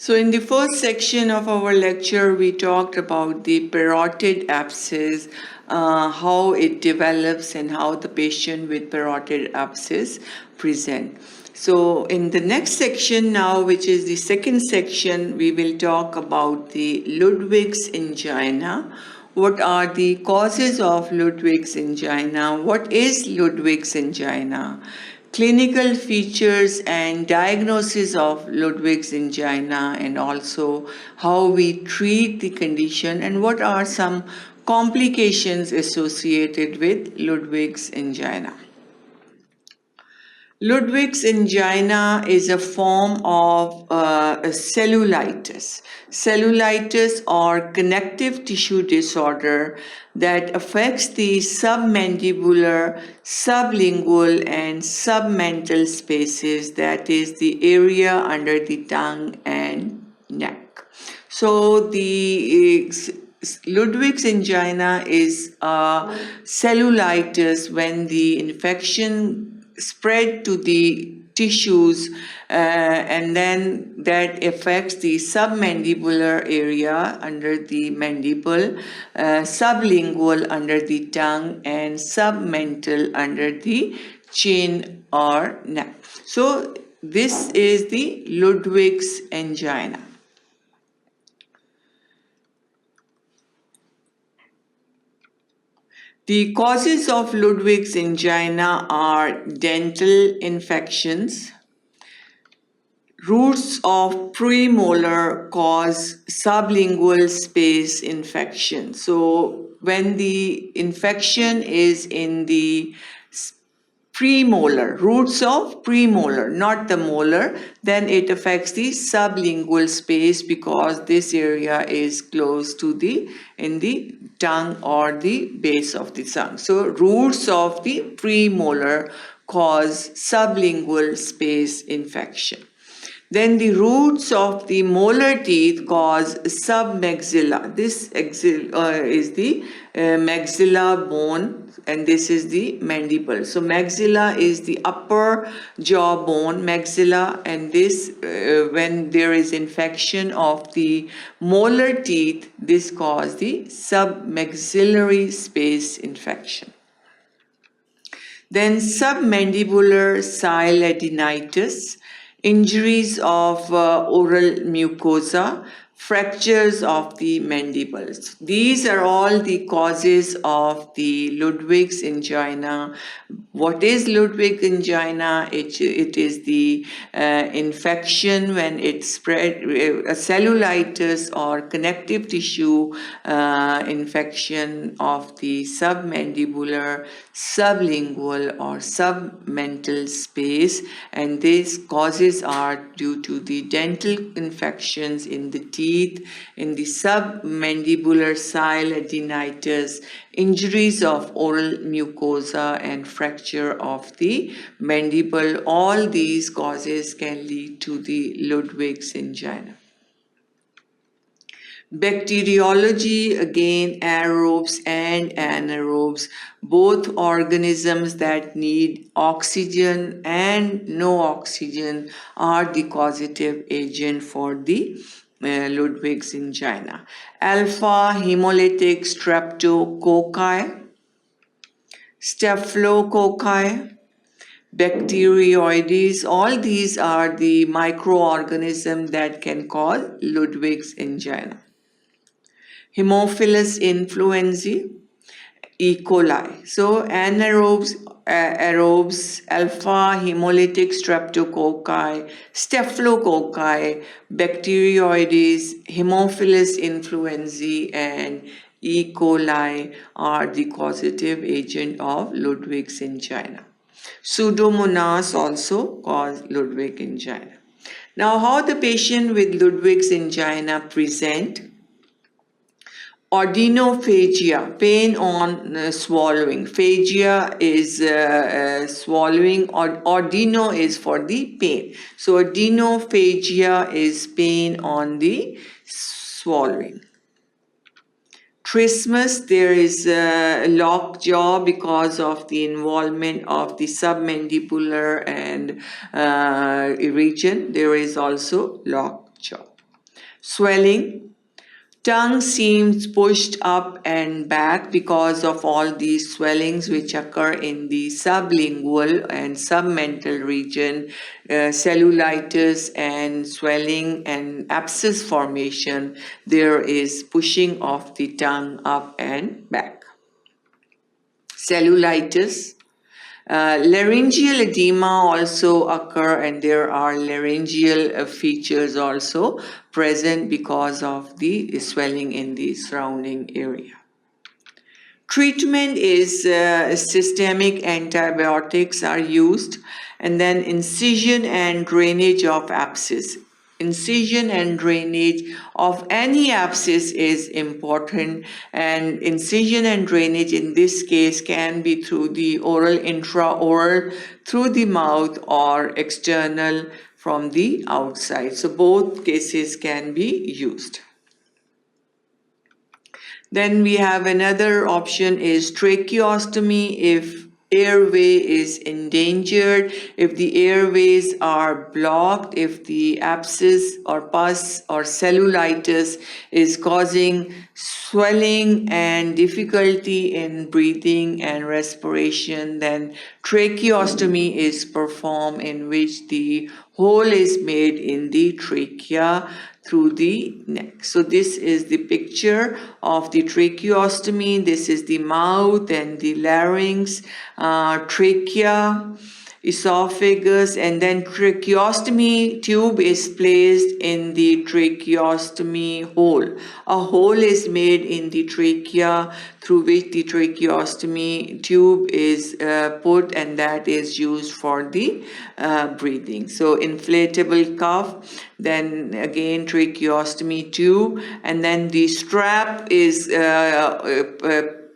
So in the first section of our lecture, we talked about the parotid abscess, how it develops and how the patient with parotid abscess present. So in the next section now, which is the second section, we will talk about the Ludwig's angina. What are the causes of Ludwig's angina? What is Ludwig's angina? Clinical features and diagnosis of Ludwig's angina, and also how we treat the condition and what are some complications associated with Ludwig's angina. Ludwig's angina is a form of cellulitis. Cellulitis or connective tissue disorder that affects the submandibular, sublingual and submental spaces, that is the area under the tongue and neck. So the Ludwig's angina is cellulitis when the infection spread to the tissues and then that affects the submandibular area under the mandible, sublingual under the tongue and submental under the chin or neck. So this is the Ludwig's angina. The causes of Ludwig's angina are dental infections. Roots of premolar cause sublingual space infection. So when the infection is in the premolar, roots of premolar, not the molar, then it affects the sublingual space because this area is close to the tongue or the base of the tongue. So roots of the premolar cause sublingual space infection. Then the roots of the molar teeth cause submaxilla. This is the maxilla bone and this is the mandible. So maxilla is the upper jaw bone, maxilla, and this when there is infection of the molar teeth, this causes the submaxillary space infection. Then submandibular silladenitis, injuries of oral mucosa, fractures of the mandibles. These are all the causes of the Ludwig's angina. What is Ludwig's angina? It is the infection when it spread, cellulitis or connective tissue infection of the submandibular, sublingual or submental space, and these causes are due to the dental infections in the teeth, in the submandibular silladenitis, injuries of oral mucosa and fracture of the mandible. All these causes can lead to the Ludwig's angina. Bacteriology, again, aerobes and anaerobes, both organisms that need oxygen and no oxygen are the causative agent for the Ludwig's angina. Alpha hemolytic streptococci, staphylococci, bacteroides, all these are the microorganisms that can cause Ludwig's angina. Haemophilus influenzae, E. coli. So anaerobes, aerobes, alpha hemolytic streptococci, staphylococci, bacteroides, Haemophilus influenzae and E. coli are the causative agent of Ludwig's angina. Pseudomonas also cause Ludwig's angina. Now, how the patient with Ludwig's angina present? Odinophagia, pain on swallowing. Phagia is swallowing, odino is for the pain. So odinophagia is pain on the swallowing. Trismus, there is a locked jaw because of the involvement of the submandibular and region. There is also locked jaw. Swelling. Tongue seems pushed up and back because of all these swellings which occur in the sublingual and submental region, cellulitis and swelling and abscess formation. There is pushing of the tongue up and back. Cellulitis. Laryngeal edema also occur, and there are laryngeal features also present because of the swelling in the surrounding area. Treatment is systemic antibiotics are used, and then incision and drainage of abscess. Incision and drainage of any abscess is important, and incision and drainage in this case can be through the oral, intraoral, through the mouth, or external from the outside. So both cases can be used. Then we have another option is tracheostomy if airway is endangered, if the airways are blocked, if the abscess or pus or cellulitis is causing swelling and difficulty in breathing and respiration, then tracheostomy is performed, in which the hole is made in the trachea through the neck. So this is the picture of the tracheostomy. This is the mouth and the larynx, trachea, esophagus, and then tracheostomy tube is placed in the tracheostomy hole. A hole is made in the trachea through which the tracheostomy tube is put, and that is used for the breathing. So inflatable cuff, then again tracheostomy tube, and then the strap is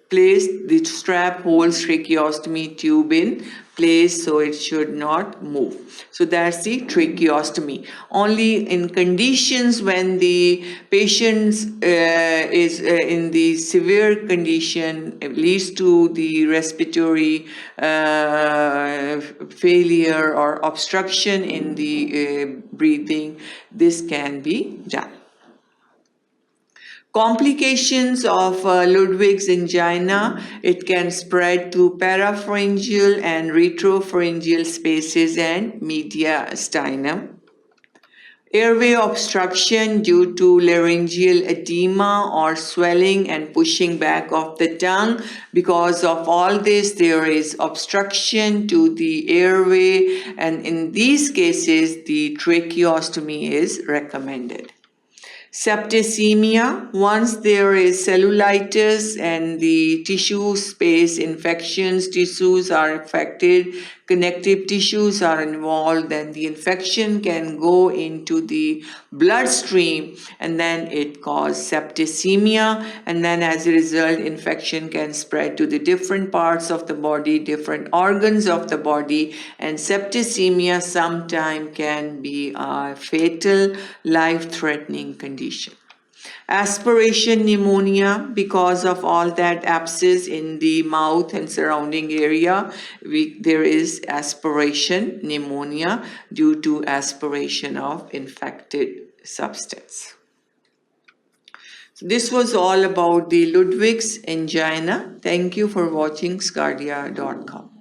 placed, the strap holds tracheostomy tube in place, so it should not move. So that's the tracheostomy. Only in conditions when the patient is in the severe condition, it leads to the respiratory failure or obstruction in the breathing, this can be done. Complications of Ludwig's angina, it can spread to parapharyngeal and retropharyngeal spaces and mediastinum. Airway obstruction due to laryngeal edema or swelling and pushing back of the tongue. Because of all this, there is obstruction to the airway, and in these cases, the tracheostomy is recommended. Septicemia, once there is cellulitis and the tissue space infections, tissues are affected, connective tissues are involved, then the infection can go into the bloodstream, and then it causes septicemia, and then as a result infection can spread to the different parts of the body, different organs of the body, and septicemia sometimes can be a fatal, life-threatening condition. Aspiration pneumonia, because of all that abscess in the mouth and surrounding area, there is aspiration pneumonia due to aspiration of infected substance. So this was all about the Ludwig's angina. Thank you for watching sqadia.com.